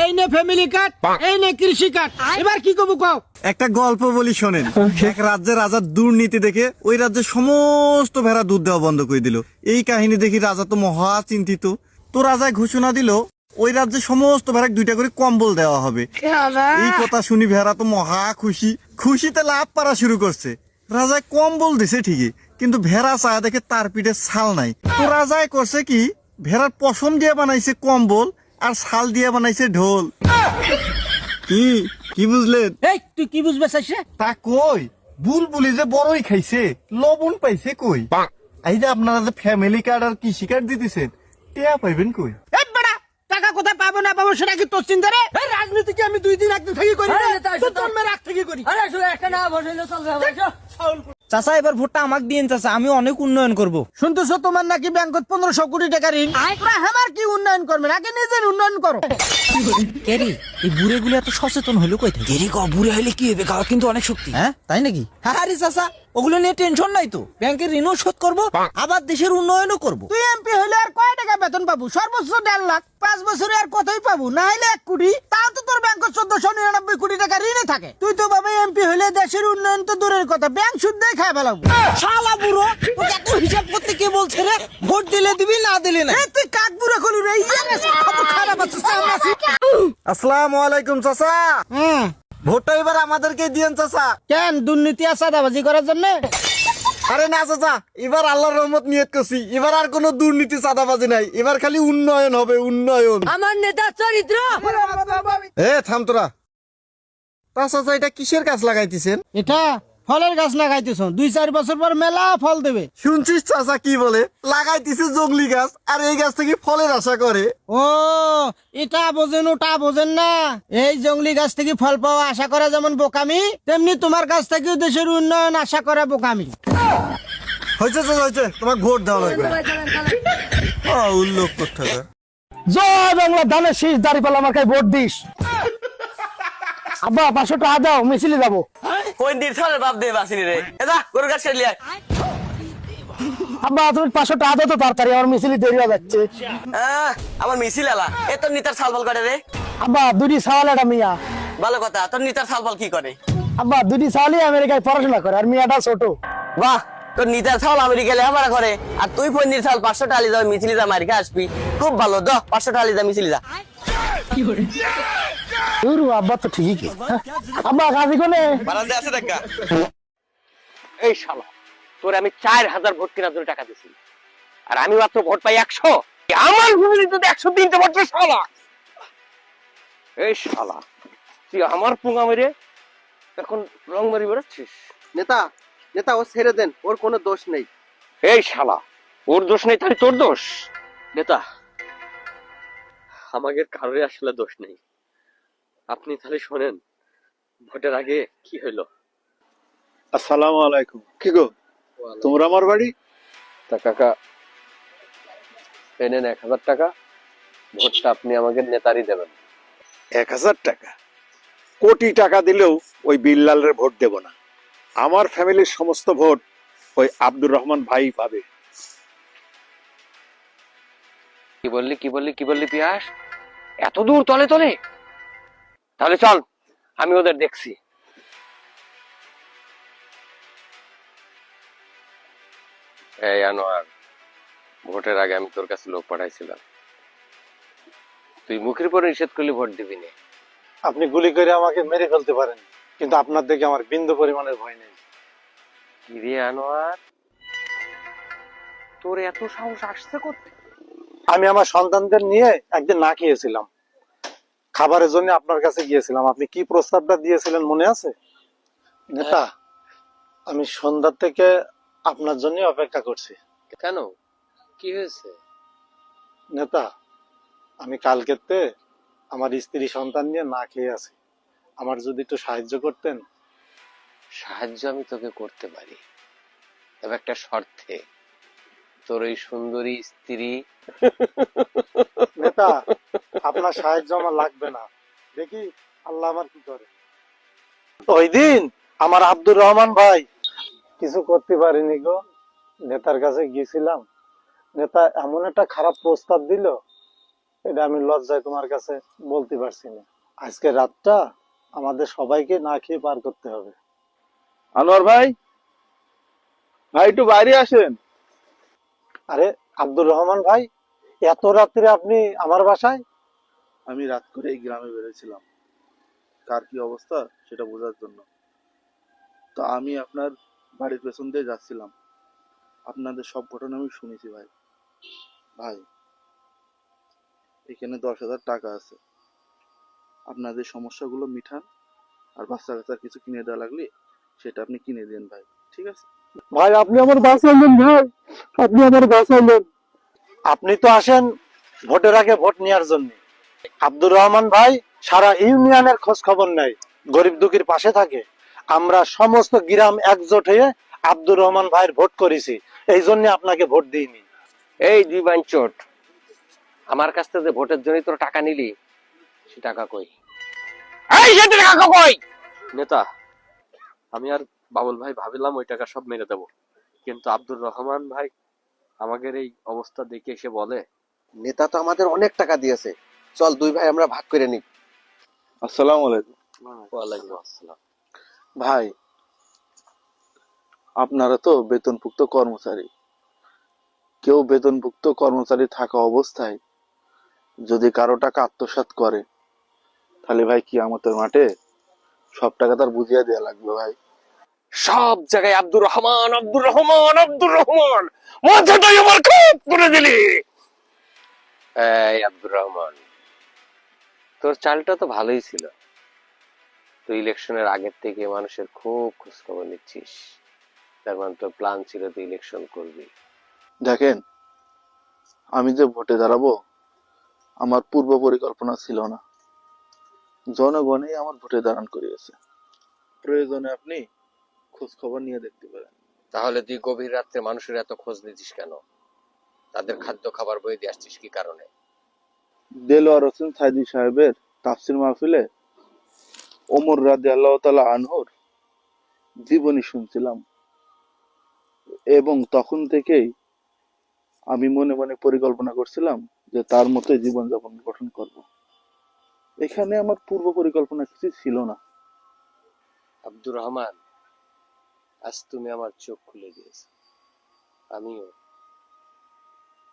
এই নে family card, এই নে কৃষি কার্ড। এবার কি করবো কও? একটা গল্প বলি শোনেন। এক রাজ্যের রাজার দুর্নীতি দেখে ওই রাজ্যের সমস্ত ভেড়া দুধ দেওয়া বন্ধ করে দিল। এই কাহিনী দেখি রাজা তো মহা চিন্তিত। তো রাজায় ঘোষণা দিল ওই রাজ্যে সমস্ত ভেড়া 2টা করে কম্বল দেওয়া হবে। এই কথা শুনি ভেড়া তো মহা খুশিতে লাভ পারা শুরু করছে। রাজায় কম্বল দিছে ঠিকই, কিন্তু ভেড়া চায় দেখে তার পিঠে ছাল নাই। তো রাজায় করছে কি, ভেড়ার পশম দিয়ে বানাইছে কম্বল আর ছাল দিয়ে বানাইছে ঢোল। কি বুঝলেন? এই তুই কি বুঝবে চাইছে? তা কই বুলবুলি যে বড়ই খাইছে, লবণ পাইছে কই? এই যে আপনারা যে ফ্যামিলি কার্ড আর কৃষি কার্ড দিতেছেন, টেয়া পাইবেন কই? এই বেটা, টাকা কোথায় পাবো না পাবো সেটা কি তোর চিন্তা রে? এই রাজনীতি কি আমি 2 দিন একদিন থেকে করি না, তোর জন্মের আগ থেকে করি। আরে শুনে একটা না বসাইলে চলবে ভাই। চাচা এবার ভোটটা আমাকে দিন চাচা, আমি অনেক উন্নয়ন করব। শুনতেছো তোমার নাকি ব্যাংকত 1500 কোটি টাকা ঋণ? তোরা আমার কি উন্নয়ন করবেন? আগে নিজের উন্নয়ন করো। কেরি এই বুড়ে গুলো এত সচেতন হইলো কই থেকে? কেরি বুড়ে হইলে কি হবে, গাওয়া কিন্তু অনেক শক্তি। হ্যাঁ তাই নাকি? আরে চাচা ওগুলো নিয়ে টেনশন নাই তো, ব্যাংকের ঋণও শোধ করব, আবার দেশের উন্নয়নও করব। তুই এমপি হইলে আর কয় টাকা বেতন পাবো? সর্বোচ্চ 1.5 লাখ। 5 বছরে আর কতই পাবো? না হলে 1 কোটি। তাও তো তোর ব্যাংক 1499 কোটি টাকা ঋণে থাকে। তুই তো বাবা এমপি হইলে দেশের উন্নয়ন তো দূরের কথা, ব্যাংক সুদ্ধই খায় ফেলাবো। শালা বুড়ো, তোকে এত হিসাব করতে কে বলছে রে? ভোট দিলে দিবি, না দিলে না। এই তুই কাক বুড়ো করু রে, কত খারাপ আছে সামনে। আসসালামু আলাইকুম চাচা। ভোটটা এবার আমাদেরকে দিয়েন চাচা। কেন দুর্নীতি আর চাঁদাবাজি করার জন্য? আরে না চাচা, এবার আল্লাহর রহমত নিয়ত করছি, এবার আর কোনো দুর্নীতি চাঁদাবাজি নাই, এবার খালি উন্নয়ন হবে, উন্নয়ন। আমার নেতার চরিত্র। থাম তোরা। তা চাচা এটা কিসের গাছ লাগাইতেছেন? এটা ফলের গাছ লাগাইতেছ, 2-4 বছর পর মেলা ফল দেবে। শুনছিস চাচা কি বলে, লাগাইতেছে জংলি গাছ আর এই গাছ থেকে ফলের আশা করে। ও এটা বোঝেন ওটা বোঝেন না। এই জঙ্গলি গাছ থেকে ফল পাওয়া আশা করা যেমন বোকামি, তেমনি তোমার কাছ থেকেও দেশের উন্নয়ন আশা করা বোকামি। হয়েছে চাচা হয়েছে, তোমার ভোট দেওয়া লাগবে। উল্লোক কোথাকার। জয় বাংলা, ধানের শীষ দাঁড়িপাল্লা আমাকে ভোট দিস। আব্বা 500 টাকা দাও, মিছিলে যাবো। কোন দিন চলে বাপ দে বাসিনি রে। এদা গরু গাছ খেলি আয়। আব্বা তুমি 500 টাকা দাও তো তাড়াতাড়ি, আমার মিছিলে দেরি হয়ে যাচ্ছে। আমার মিছিল আলা এ তোর নিতার সালবাল করে রে। আব্বা 2টি সাওয়াল একটা মিয়া। ভালো কথা, তোর নিতার সালবাল কি করে? আব্বা 2টি সাওয়ালই আমেরিকায় পড়াশোনা করে, আর মিয়াটা ছোট। বাহ, তোর নিতার ছাল আমেরিকা লেখাপড়া করে আর তুই পন্ডির ছাল 500 টাকা যা মিছিলি যা আমেরিকা আসবি। খুব ভালো, দ 500 টাকা যা মিছিলি যা। আব্বা তো ঠিকই কি। আব্বা কাজী কোনে? বারান্দে আছে দেখা। এই শালা, তোর আমি 4000 ভোট কেনার জন্য টাকা দিছি, আর আমি মাত্র ভোট পাই 100। আমার ভূমি তো 103টা ভোট রে শালা। এই শালা, তুই আমার পুঙ্গা মেরে এখন রং মারি বেড়াচ্ছিস। নেতা ও ছেড়ে দেন, ওর কোনো দোষ নেই। এই শালা, ওর দোষ নেই তাহলে তোর দোষ? নেতা, আমাদের কারোর আসলে দোষ নেই। আপনি তাহলে শোনেন ভোটের আগে কি হইলো। আসসালামু আলাইকুম। কি গো, তোমরা আমার বাড়ি? তা কাকা, এনেন 1000 টাকা, ভোটটা আপনি আমাকে নেতারই দেবেন। 1000 টাকা? কোটি টাকা দিলেও ওই বিল্লালের ভোট দেব না। আমার ফ্যামিলির সমস্ত ভোট ওই আব্দুর রহমান ভাই পাবে। কি বললি পিয়াস? এত দূর তলে তলে? তাহলে চল, আমি ওদের দেখছি। এই আনোয়ার, ভোটের আগে আমি তোর কাছে লোক পাঠাইছিলাম, তুই মুখের উপর নিষেধ করলে ভোট দিবি না। আপনি গুলি করে আমাকে মেরে ফেলতে পারেন, কিন্তু আপনার দেখে আমার বিন্দু পরিমাণের ভয় নেই। কি রে আনোয়ার, তোর এত সাহস আসছে কোথা? আমি আমার সন্তানদের নিয়ে একদিন না খেয়েছিলাম, খাবারের জন্য আপনার কাছে গিয়েছিলাম। আপনি কি প্রস্তাবটা দিয়েছিলেন মনে আছে? নেতা, আমি সন্ধ্যা থেকে আপনার জন্য অপেক্ষা করছি। কেন, কি হয়েছে? নেতা, আমি কালকেতে আমার স্ত্রী সন্তান নিয়ে না খেয়ে আছি, আমার যদি একটু সাহায্য করতেন। সাহায্য আমি তোকে করতে পারি, তবে একটা শর্তে। তোর ওই সুন্দরী স্ত্রী। নেতা, আপনার সাহায্য আমার লাগবে না, দেখি আল্লাহ আমার কি করে। ওই দিন আমার আব্দুর রহমান ভাই কিছু করতে পারিনি গো, নেতার কাছে গিয়েছিলাম, নেতা এমন একটা খারাপ প্রস্তাব দিল, এটা আমি লজ্জায় তোমার কাছে বলতে পারছি না। আজকে রাতটা আমাদের সবাইকে না খেয়ে পার করতে হবে। আনোয়ার ভাই, ভাই একটু বাইরে আসেন। আরে আব্দুর রহমান ভাই, এত রাত্রে আপনি আমার বাসায়? আমি রাত করে এই গ্রামে বেরোছিলাম কার কি অবস্থা সেটা বোঝার জন্য। তো আমি আপনার বাড়ির পেছন দিয়ে যাচ্ছিলাম, আপনাদের সব ঘটনা আমি শুনেছি ভাই। ভাই, এখানে 10,000 টাকা আছে, আপনাদের সমস্যাগুলো মিঠান, আর বাচ্চা কাচ্চার কিছু কিনে দেওয়া লাগলে সেটা আপনি কিনে দেন ভাই, ঠিক আছে? ভাই আপনি আমার বাঁচালেন, ভাই আপনি আমার বাঁচালেন। আপনি তো আসেন ভোটের আগে ভোট নেওয়ার জন্য। আব্দুর রহমান ভাই সারা ইউনিয়নের খোঁজ খবর নেয়, গরিব দুঃখীর পাশে থাকে। আমরা সমস্ত গ্রাম একজোট হয়ে আব্দুর রহমান ভাইয়ের ভোট করেছি, এই জন্য আপনাকে ভোট দিইনি। এই দিবান চোট, আমার কাছ থেকে যে ভোটের জন্য তোর টাকা নিলি, সে টাকা কই? এই সে টাকা কই? নেতা, আমি আর বাবুল ভাই ভাবিলাম ওই টাকা সব মেরে দেব, কিন্তু আব্দুর রহমান ভাই আমাদের এই অবস্থা দেখে এসে বলে, নেতা তো আমাদের অনেক টাকা দিয়েছে, চল দুই ভাই আমরা ভাগ করে নিই। আসসালামু আলাইকুম। ওয়ালাইকুম আসসালাম। ভাই, আপনারা তো বেতনভুক্ত কর্মচারী। কেউ বেতনভুক্ত কর্মচারী থাকা অবস্থায় যদি কারো টাকা আত্মসাৎ করে, তাহলে ভাই কিয়ামতের মাঠে সব টাকা তার বুঝিয়ে দেওয়া লাগবে ভাই। সব জায়গায় আব্দুর রহমান, আব্দুর রহমান, আব্দুর রহমান, মাথাটাই আমার খুব করে দিলি। এই আব্দুর রহমান, তোর চালটা তো ভালোই ছিল। তুই ইলেকশনের আগের থেকে মানুষের খুব খোঁজ খবর নিচ্ছিস, তার মানে তোর প্ল্যান ছিল তুই ইলেকশন করবি। দেখেন, আমি যে ভোটে দাঁড়াবো আমার পূর্ব পরিকল্পনা ছিল না, জনগণই আমার ভোটে দাঁড়ান করিয়েছে। প্রয়োজনে আপনি খোঁজ খবর নিয়ে দেখতে পারেন। তাহলে তুই গভীর রাত্রে মানুষের এত খোঁজ নিচ্ছিস কেন? তাদের খাদ্য খাবার বই দিয়ে আসছিস কি কারণে? দেলোয়ার হোসেন সাইদি সাহেবের তাফসির মাহফিলে ওমর রাদিয়াল্লাহু তাআলা আনহুর জীবনী শুনছিলাম, এবং তখন থেকেই আমি মনে মনে পরিকল্পনা করছিলাম যে তার মতোই জীবনযাপন গঠন করব। এখানে আমার পূর্ব পরিকল্পনা কিছু ছিল না। আব্দুর রহমান, আজ তুমি আমার চোখ খুলে দিয়েছো। আমিও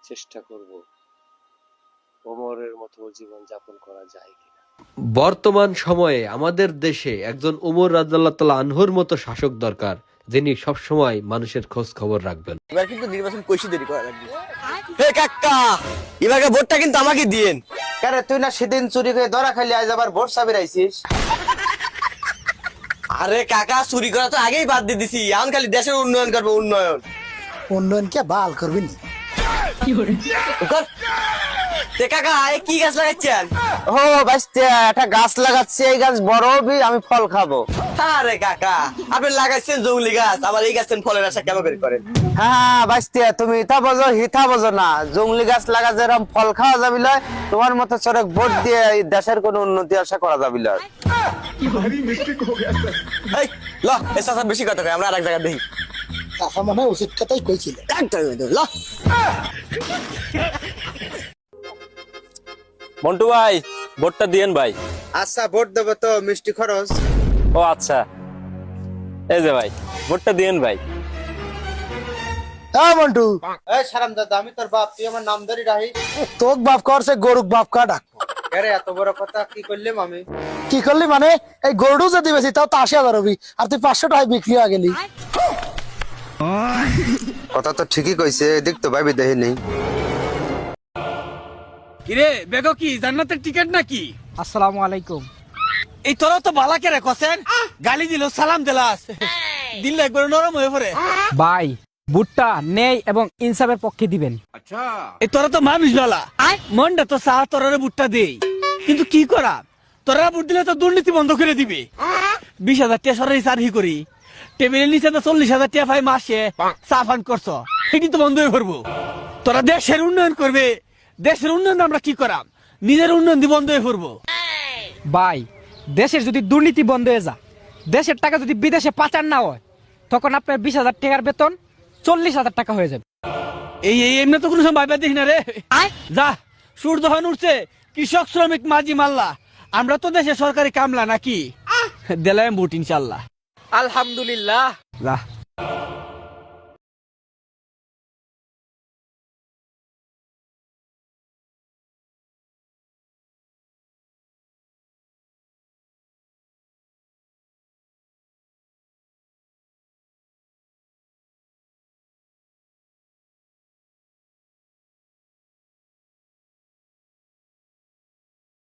চেষ্টা করব ওমরের মতো জীবন যাপন করা যায় কিনা। বর্তমান সময়ে আমাদের দেশে একজন উমর রাদিয়াল্লাহু তাআলা আনহুর মতো শাসক দরকার, যিনি সব সময় মানুষের খোঁজ খবর রাখবেন। এবার কিন্তু নির্বাচন কইছি দেরি করা লাগবে। হে কাকা, এবারে ভোটটা কিন্তু আমাকে দিয়েন। কেন তুই না সেদিন চুরি করে ধরা খাইলি, আজ আবার ভোট চাবি রাইছিস? আরে কাকা, চুরি করা তো আগেই বাদ দিয়ে দিছি, এখন খালি দেশের উন্নয়ন করবো, উন্নয়ন। উন্নয়ন কে বাল করবি না? তে কাকা, এ কি গাছ লাগাচ্ছেন? ও বাইস্তে, একটা গাছ লাগাচ্ছি, এই গাছ বড় হবি, আমি ফল খাবো। আরে কাকা, আপনি লাগাইছেন জঙ্গলি গাছ, আবার এই গাছের ফলের আশা কেন করে করেন? হ্যাঁ বাইস্তে, তুমি ইথা বোঝো হিথা বোঝো না। জঙ্গলি গাছ লাগা যেরকম ফল খাওয়া যাবি লয়, তোমার মতো চড়ক ভোট দিয়ে এই দেশের কোনো উন্নতি আশা করা যাবি লয়। এই ল, এ চাচা বেশি কথা কয়, আমরা আর এক জায়গায় দেখি। চাচা মনে উচিত কথাই কইছিল। ল মন্টু ভাই, ভোটটা দিয়েন ভাই। আচ্ছা ভোট দেবো তো, মিষ্টি খরচ। ও আচ্ছা, এই যে ভাই, ভোটটা দিয়েন ভাই। হ্যাঁ মন্টু, এই সারাম দাদা, আমি তোর বাপ, তুই আমার নাম ধরি রাহি। তোক বাপ করছে গরুক বাপ কা ডাক। আরে এত বড় কথা কি করলাম আমি? কি করলি মানে? এই গরুটা যদি বেশি তাও তো 80,000 হবি, আর তুই 500 টাকায় বিক্রি হয়ে গেলি। কথা তো ঠিকই কইছে, এদিক তো ভাবি দেখি নেই। কিরে বেগো, কি জান্নাতের টিকিট নাকি? আসসালামু আলাইকুম। এই তোরা তো বালা কে রে কছেন, গালি দিল, সালাম দিলাস, দিল একবার নরম হয়ে পড়ে। ভাই, ভোটটা নেই এবং ইনসাফের পক্ষে দিবেন। এই তোরা তো মানুষ বালা, মনটা তো চা তোরারে ভোটটা দেই, কিন্তু কি করা, তোরা ভোট দিলে তো দুর্নীতি বন্ধ করে দিবে। 20,000 টাকা সরাই সারহি করি, টেবিলের নিচে তো 40,000 টাকা পাই মাসে, চা ফান করছো, এটি তো বন্ধ হয়ে পড়বো। তোরা দেশের উন্নয়ন করবে, দেশের উন্নয়ন আমরা কি করাম, নিজের উন্নয়ন দিয়ে বন্ধ হয়ে পড়বো। ভাই, দেশের যদি দুর্নীতি বন্ধ হয়ে যায়, দেশের টাকা যদি বিদেশে পাচার না হয়, তখন আপনার 20,000 টাকার বেতন 40,000 টাকা হয়ে যাবে। এই এমনি তো কোনো সময় ভাইবা দেখি না রে। যা সূর্য যখন উঠছে কৃষক শ্রমিক মাঝি মাল্লা আমরা তো দেশে সরকারি কামলা নাকি দিলাম ভোট ইনশাল্লাহ। আলহামদুলিল্লাহ। যা